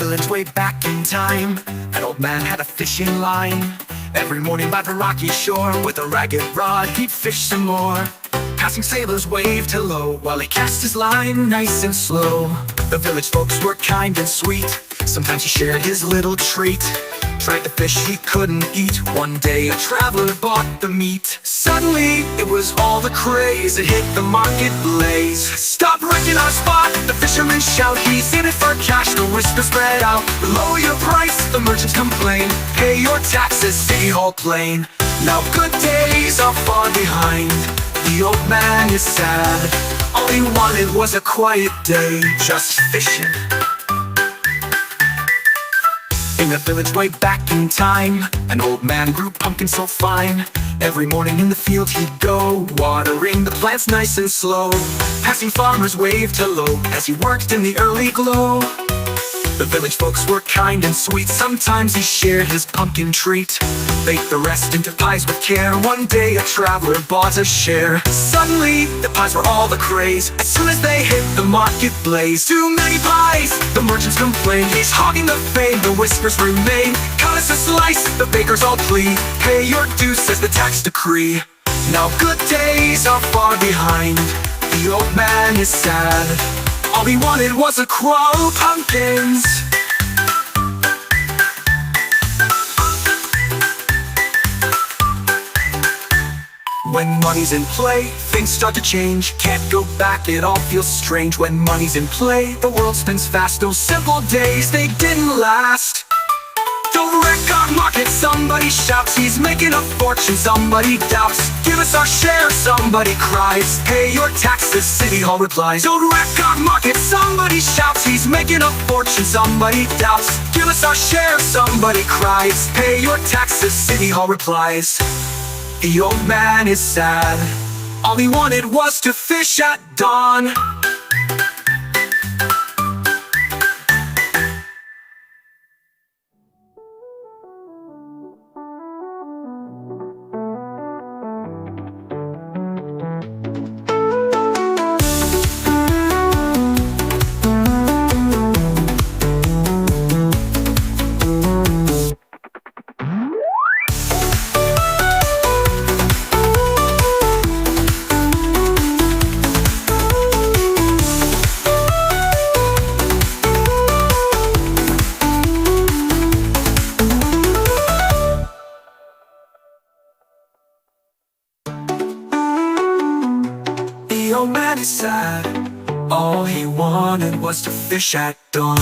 village way back in time, an old man had a fishing line. Every morning by the rocky shore, with a ragged rod he'd fish some more. Passing sailors waved hello, while he cast his line nice and slow. The village folks were kind and sweet, sometimes he shared his little treat. Tried the fish he couldn't eat, one day a traveler bought the meat. Suddenly, it was all the craze, it hit the marketplace. Stop wrecking our spot, the fishermen shout, he's in it for cash, the whispers spread out. Lower your price, the merchants complain, pay your taxes, City Hall plain. Now good days are far behind, the old man is sad. All he wanted was a quiet day, just fishing. In a village way back in time, an old man grew pumpkins so fine. Every morning in the field he'd go, watering the plants nice and slow. Passing farmers waved hello, as he worked in the early glow. The village folks were kind and sweet, sometimes he shared his pumpkin treat. Baked the rest into pies with care, one day a traveler bought a share. Suddenly, the pies were all the craze, as soon as they hit the marketplace. Too many pies, the merchants complain, he's hogging the fame, the whispers remain. Cut us a slice, the bakers all plead, pay your dues, says the tax decree. Now good days are far behind, the old man is sad. All he wanted was a quart of pumpkins. When money's in play, things start to change. Can't go back, it all feels strange. When money's in play, the world spins fast. Those simple days, they didn't last. Don't wreck our market, somebody shouts, he's making a fortune, somebody doubts. Give us our share, somebody cries, pay your taxes, City Hall replies. Don't wreck our market, somebody shouts, he's making a fortune, somebody doubts. Give us our share, somebody cries, pay your taxes, City Hall replies. The old man is sad, all he wanted was to fish at dawn. The old man is sad, all he wanted was to fish at dawn.